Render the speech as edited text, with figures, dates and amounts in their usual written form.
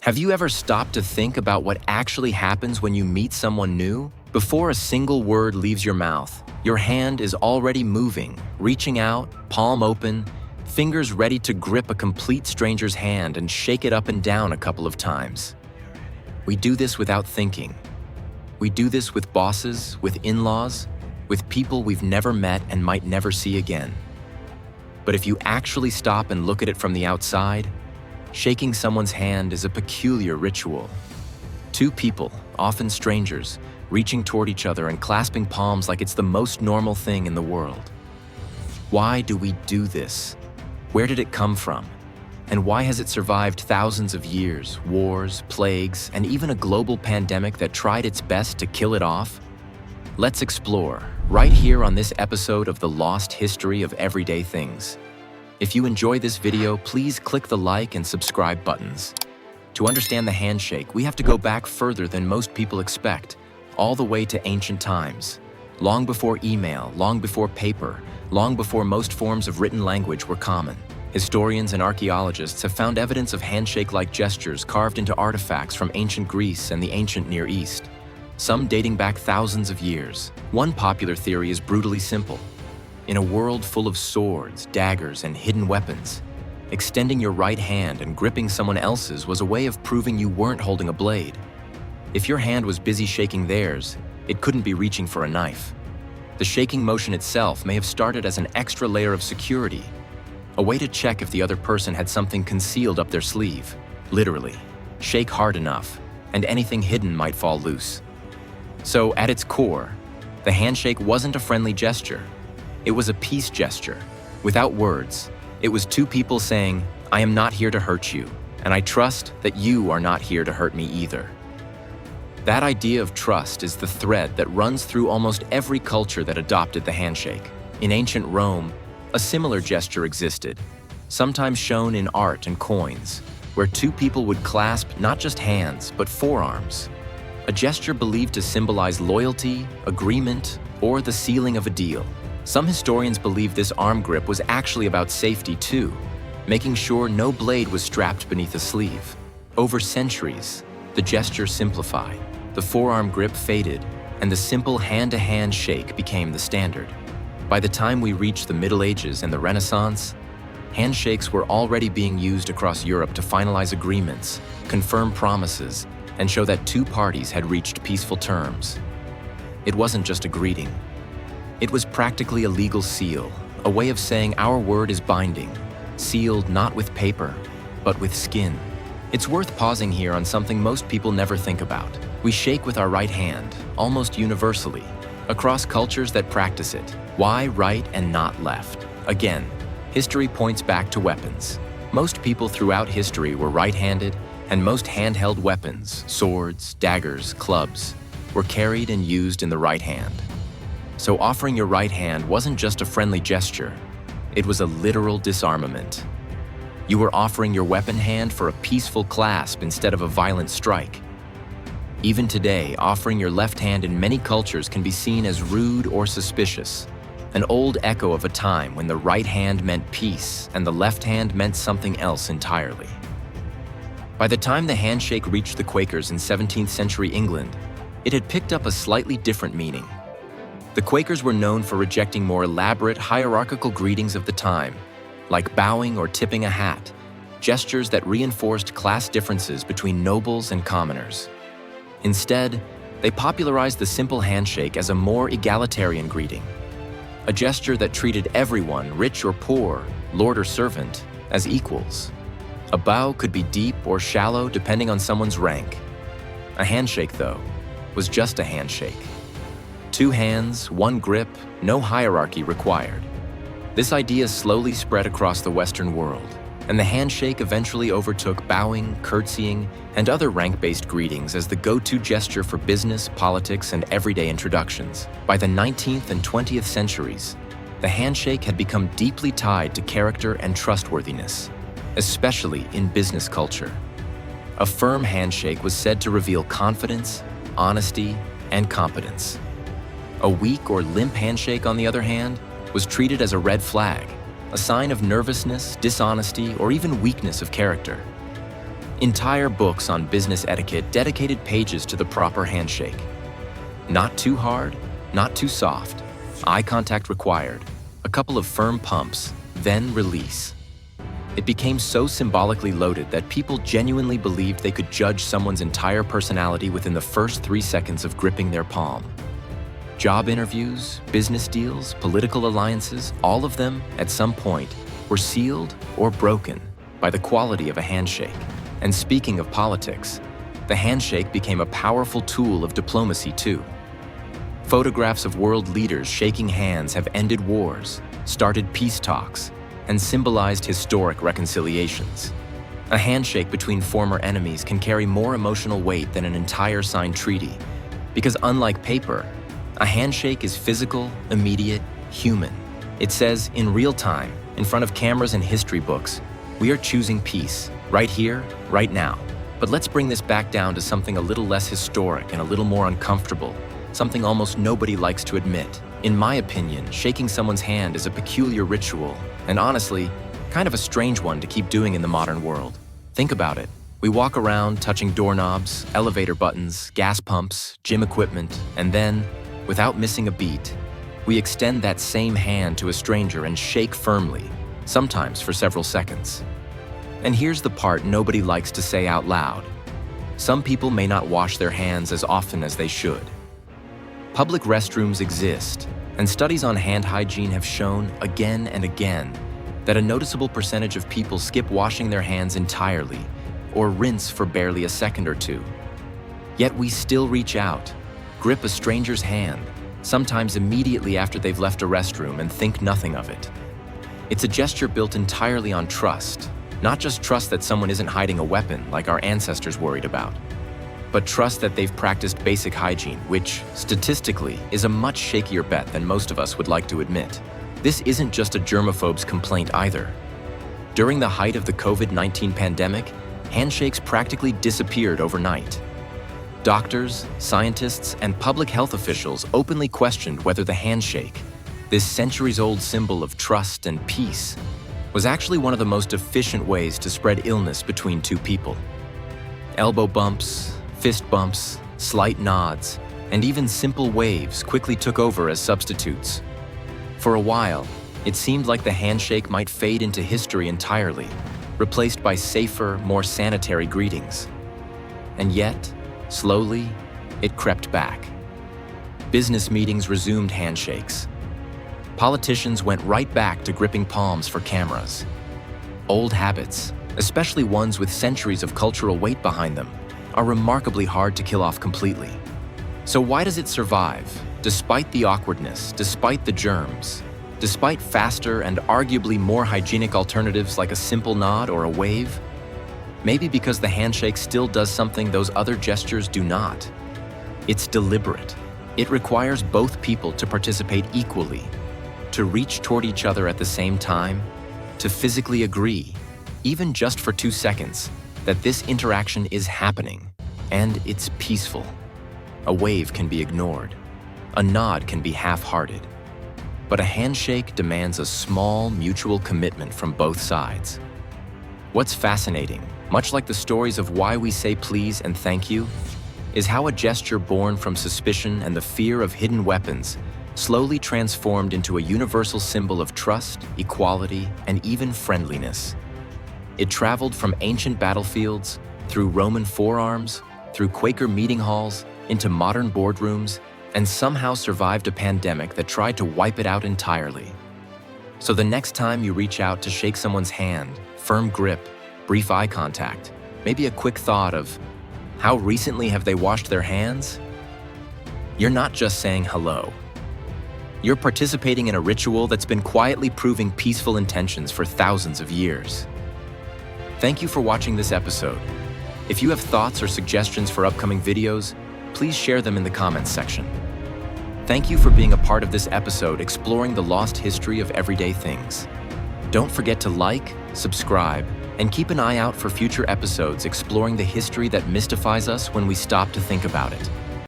Have you ever stopped to think about what actually happens when you meet someone new? Before a single word leaves your mouth, your hand is already moving, reaching out, palm open, fingers ready to grip a complete stranger's hand and shake it up and down a couple of times. We do this without thinking. We do this with bosses, with in-laws, with people we've never met and might never see again. But if you actually stop and look at it from the outside, shaking someone's hand is a peculiar ritual. Two people, often strangers, reaching toward each other and clasping palms like it's the most normal thing in the world. Why do we do this? Where did it come from? And why has it survived thousands of years, wars, plagues, and even a global pandemic that tried its best to kill it off? Let's explore, right here on this episode of the Lost History of Everyday Things. If you enjoy this video, please click the like and subscribe buttons. To understand the handshake, we have to go back further than most people expect, all the way to ancient times. Long before email, long before paper, long before most forms of written language were common. Historians and archaeologists have found evidence of handshake-like gestures carved into artifacts from ancient Greece and the ancient Near East, some dating back thousands of years. One popular theory is brutally simple. In a world full of swords, daggers, and hidden weapons, extending your right hand and gripping someone else's was a way of proving you weren't holding a blade. If your hand was busy shaking theirs, it couldn't be reaching for a knife. The shaking motion itself may have started as an extra layer of security, a way to check if the other person had something concealed up their sleeve. Literally, shake hard enough, and anything hidden might fall loose. So, at its core, the handshake wasn't a friendly gesture. It was a peace gesture. Without words, it was two people saying, "I am not here to hurt you, and I trust that you are not here to hurt me either." That idea of trust is the thread that runs through almost every culture that adopted the handshake. In ancient Rome, a similar gesture existed, sometimes shown in art and coins, where two people would clasp not just hands, but forearms, a gesture believed to symbolize loyalty, agreement, or the sealing of a deal. Some historians believe this arm grip was actually about safety too, making sure no blade was strapped beneath a sleeve. Over centuries, the gesture simplified, the forearm grip faded, and the simple hand-to-hand shake became the standard. By the time we reached the Middle Ages and the Renaissance, handshakes were already being used across Europe to finalize agreements, confirm promises, and show that two parties had reached peaceful terms. It wasn't just a greeting. It was practically a legal seal, a way of saying our word is binding, sealed not with paper, but with skin. It's worth pausing here on something most people never think about. We shake with our right hand, almost universally, across cultures that practice it. Why right and not left? Again, history points back to weapons. Most people throughout history were right-handed, and most handheld weapons, swords, daggers, clubs, were carried and used in the right hand. So offering your right hand wasn't just a friendly gesture, it was a literal disarmament. You were offering your weapon hand for a peaceful clasp instead of a violent strike. Even today, offering your left hand in many cultures can be seen as rude or suspicious, an old echo of a time when the right hand meant peace and the left hand meant something else entirely. By the time the handshake reached the Quakers in 17th century England, it had picked up a slightly different meaning. The Quakers were known for rejecting more elaborate, hierarchical greetings of the time, like bowing or tipping a hat, gestures that reinforced class differences between nobles and commoners. Instead, they popularized the simple handshake as a more egalitarian greeting, a gesture that treated everyone, rich or poor, lord or servant, as equals. A bow could be deep or shallow depending on someone's rank. A handshake, though, was just a handshake. Two hands, one grip, no hierarchy required. This idea slowly spread across the Western world, and the handshake eventually overtook bowing, curtsying, and other rank-based greetings as the go-to gesture for business, politics, and everyday introductions. By the 19th and 20th centuries, the handshake had become deeply tied to character and trustworthiness, especially in business culture. A firm handshake was said to reveal confidence, honesty, and competence. A weak or limp handshake, on the other hand, was treated as a red flag, a sign of nervousness, dishonesty, or even weakness of character. Entire books on business etiquette dedicated pages to the proper handshake. Not too hard, not too soft. Eye contact required. A couple of firm pumps, then release. It became so symbolically loaded that people genuinely believed they could judge someone's entire personality within the first 3 seconds of gripping their palm. Job interviews, business deals, political alliances, all of them, at some point, were sealed or broken by the quality of a handshake. And speaking of politics, the handshake became a powerful tool of diplomacy too. Photographs of world leaders shaking hands have ended wars, started peace talks, and symbolized historic reconciliations. A handshake between former enemies can carry more emotional weight than an entire signed treaty, because unlike paper, a handshake is physical, immediate, human. It says, in real time, in front of cameras and history books, we are choosing peace, right here, right now. But let's bring this back down to something a little less historic and a little more uncomfortable, something almost nobody likes to admit. In my opinion, shaking someone's hand is a peculiar ritual, and honestly, kind of a strange one to keep doing in the modern world. Think about it. We walk around touching doorknobs, elevator buttons, gas pumps, gym equipment, and then, without missing a beat, we extend that same hand to a stranger and shake firmly, sometimes for several seconds. And here's the part nobody likes to say out loud. Some people may not wash their hands as often as they should. Public restrooms exist, and studies on hand hygiene have shown again and again that a noticeable percentage of people skip washing their hands entirely or rinse for barely a second or two. Yet we still reach out, grip a stranger's hand, sometimes immediately after they've left a restroom, and think nothing of it. It's a gesture built entirely on trust, not just trust that someone isn't hiding a weapon like our ancestors worried about, but trust that they've practiced basic hygiene, which, statistically, is a much shakier bet than most of us would like to admit. This isn't just a germaphobe's complaint either. During the height of the COVID-19 pandemic, handshakes practically disappeared overnight. Doctors, scientists, and public health officials openly questioned whether the handshake, this centuries-old symbol of trust and peace, was actually one of the most efficient ways to spread illness between two people. Elbow bumps, fist bumps, slight nods, and even simple waves quickly took over as substitutes. For a while, it seemed like the handshake might fade into history entirely, replaced by safer, more sanitary greetings. And yet, slowly, it crept back. Business meetings resumed handshakes. Politicians went right back to gripping palms for cameras. Old habits, especially ones with centuries of cultural weight behind them, are remarkably hard to kill off completely. So why does it survive, despite the awkwardness, despite the germs, despite faster and arguably more hygienic alternatives like a simple nod or a wave? Maybe because the handshake still does something those other gestures do not. It's deliberate. It requires both people to participate equally, to reach toward each other at the same time, to physically agree, even just for 2 seconds, that this interaction is happening, and it's peaceful. A wave can be ignored. A nod can be half-hearted. But a handshake demands a small, mutual commitment from both sides. What's fascinating, much like the stories of why we say please and thank you, is how a gesture born from suspicion and the fear of hidden weapons slowly transformed into a universal symbol of trust, equality, and even friendliness. It traveled from ancient battlefields, through Roman forearms, through Quaker meeting halls, into modern boardrooms, and somehow survived a pandemic that tried to wipe it out entirely. So the next time you reach out to shake someone's hand, firm grip, brief eye contact, maybe a quick thought of, how recently have they washed their hands? You're not just saying hello. You're participating in a ritual that's been quietly proving peaceful intentions for thousands of years. Thank you for watching this episode. If you have thoughts or suggestions for upcoming videos, please share them in the comments section. Thank you for being a part of this episode exploring the lost history of everyday things. Don't forget to like, subscribe, and keep an eye out for future episodes exploring the history that mystifies us when we stop to think about it.